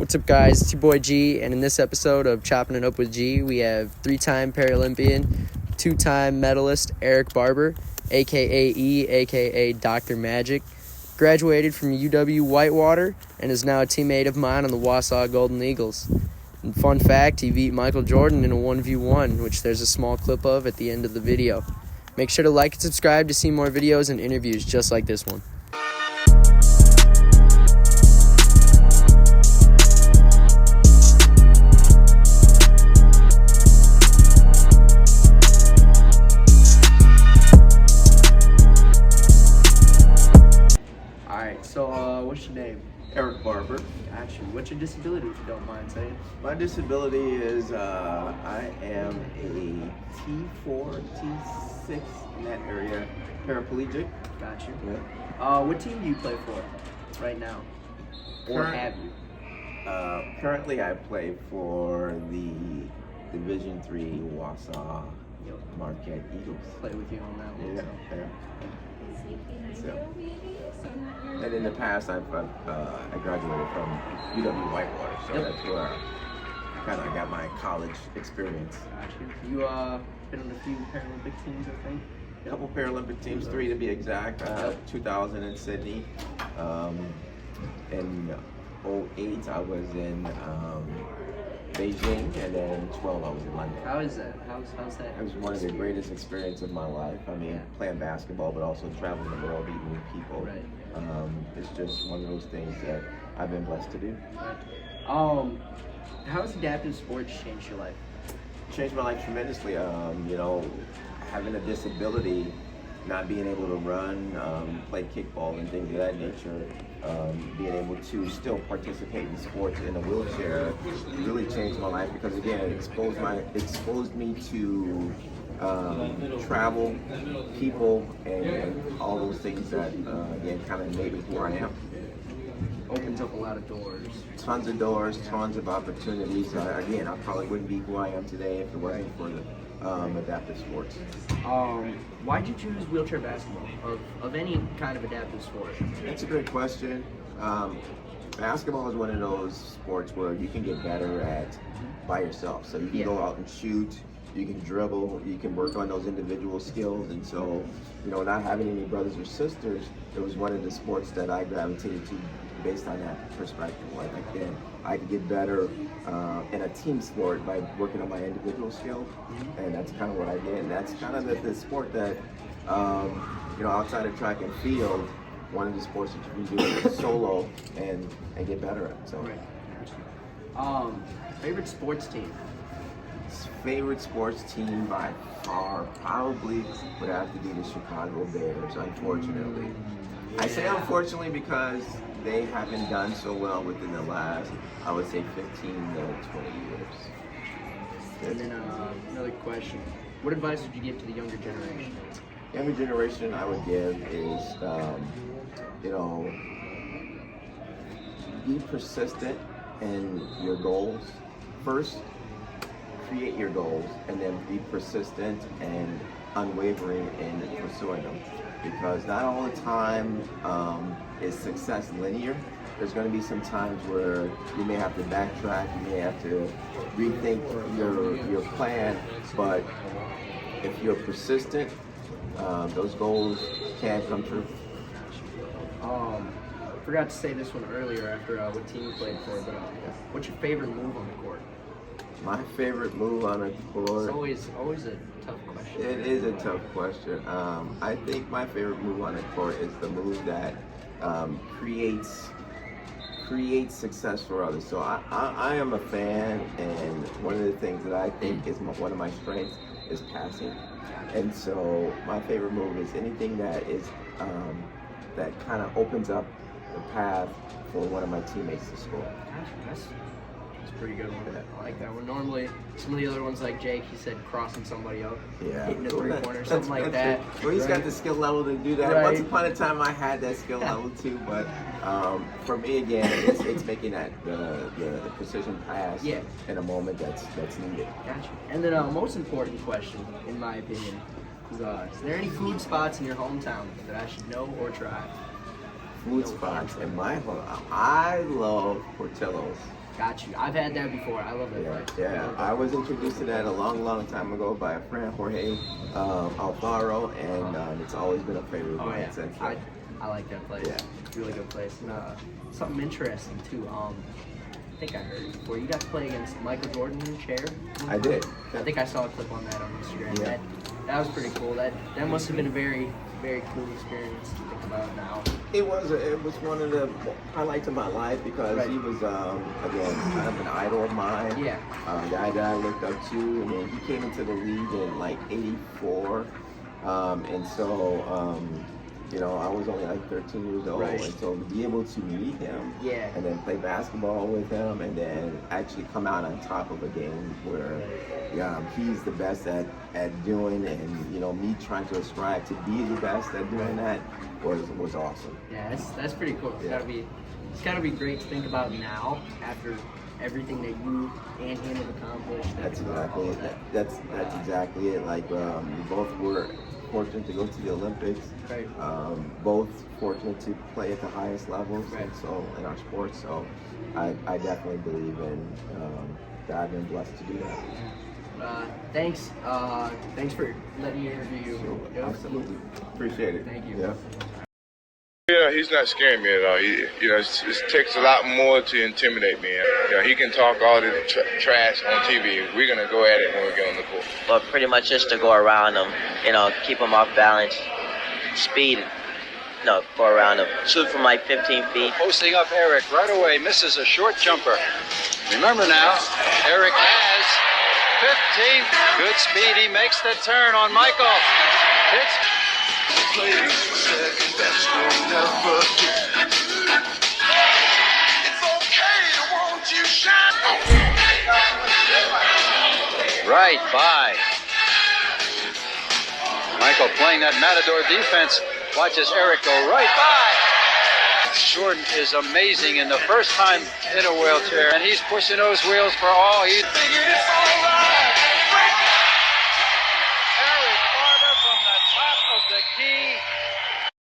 What's up, guys? It's your boy G, and in this episode of Chopping It Up with G, we have three-time Paralympian, two-time medalist Eric Barber, a.k.a. E, a.k.a. Dr. Magic, graduated from UW Whitewater, and is now a teammate of mine on the Wausau Golden Eagles. And fun fact, he beat Michael Jordan in a 1v1, which there's a small clip of at the end of the video. Make sure to like and subscribe to see more videos and interviews just like this one. So, what's your name? Eric Barber. Gotcha. What's your disability, if you don't mind saying? My disability is I am a T4, T6 in that area, paraplegic. Gotcha. Yeah. What team do you play for right now? Or have you? Currently, I play for the Division III Wausau Marquette Eagles. Play with you on that one. Yeah. So, and in the past, I graduated from UW Whitewater, so that's where I kind of got my college experience. Gotcha. You been on a few Paralympic teams, I think? A couple Paralympic teams, 3 to be exact. 2000 in Sydney. In 2008, I was in Beijing, and then 2012 I was in London. How is that? How's that? It was one of the greatest experiences of my life. I mean, playing basketball, but also traveling the world, meeting new people. Right. It's just one of those things that I've been blessed to do. Right. How has adaptive sports changed your life? Changed my life tremendously. Having a disability, not being able to run, play kickball and things of that nature, being able to still participate in sports in a wheelchair really changed my life because again it exposed me to travel, people, and all those things that again kind of made me who I am. Opens up a lot of doors. Tons of doors, tons of opportunities. Again, I probably wouldn't be who I am today if it wasn't for the adaptive sports. Why'd you choose wheelchair basketball of any kind of adaptive sport? That's a great question. Basketball is one of those sports where you can get better at by yourself. So you can go out and shoot, you can dribble, you can work on those individual skills. And so, not having any brothers or sisters, it was one of the sports that I gravitated to based on that perspective. Like, again, I could get better in a team sport by working on my individual skill, and that's kind of what I did. And that's kind of the sport that, outside of track and field, one of the sports that you can do solo and get better at. So, favorite sports team? Favorite sports team by far probably would have to be the Chicago Bears, unfortunately. I say unfortunately because they haven't done so well within the last, I would say, 15 to 20 years. And then another question. What advice would you give to the younger generation? Younger generation I would give is, be persistent in your goals. First, create your goals, and then be persistent and unwavering in pursuing them. Because not all the time is success linear. There's going to be some times where you may have to backtrack, you may have to rethink your plan, but if you're persistent, those goals can come true. Forgot to say this one earlier after what team you played for, but what's your favorite move on the court? My favorite move on the court. It's always a tough question. It is a tough question. I think my favorite move on the court is the move that creates success for others. So I am a fan, and one of the things that I think is one of my strengths is passing. And so my favorite move is anything that is that kind of opens up the path for one of my teammates to score. That's a pretty good one. I like that one. Normally, some of the other ones like Jake, he said crossing somebody up, hitting a three-pointer, something like that. Well, he's got the skill level to do that. Right. Once upon a time, I had that skill level too, but for me, again, it's making that the precision pass in a moment that's needed. Gotcha. And then most important question, in my opinion, is there any food spots in your hometown that I should know or try? food spots in my home. I love Portillo's. Got you. I've had that before. I love that Yeah, place. yeah. I was introduced to that a long, long time ago by a friend, Jorge Alfaro, and it's always been a favorite of mine since then. I like that place. Yeah. It's a really good place. And, something interesting too. I think I heard it before. You got to play against Michael Jordan in a chair. I did. I think I saw a clip on that on Instagram. Yeah. That was pretty cool. That must have been a very, very cool experience to think about now. It was one of the highlights of my life because he was again kind of an idol of mine. Yeah. A guy that I looked up to, and then he came into the league in like '84, and so you know, I was only like 13 years old, Right. and so to be able to meet him, Yeah. and then play basketball with him, and then actually come out on top of a game where he's the best at doing, and you know, me trying to strive to be the best at doing that was awesome. Yeah, that's pretty cool. It's gotta be great to think about now after everything that you and him have accomplished. That's exactly it. That's exactly it. Like we both were fortunate to go to the Olympics. Right. Both fortunate to play at the highest levels, Right. and so in our sports. So I definitely believe in that I've been blessed to do that. Thanks for letting me interview you. Yep. Absolutely, appreciate it. Thank you. Yeah. Yeah, he's not scaring me at all. It takes a lot more to intimidate me. He can talk all this trash on TV. We're going to go at it when we get on the court. But pretty much just to go around him, keep him off balance, speed, go around him, shoot from like 15 feet. Posting up Eric right away, misses a short jumper. Remember now, Eric has 15. Good speed, he makes the turn on Michael. Hits. Right by. Michael playing that Matador defense. Watches Eric go right by. Jordan is amazing in the first time in a wheelchair, and he's pushing those wheels for all. He's figured it's all right.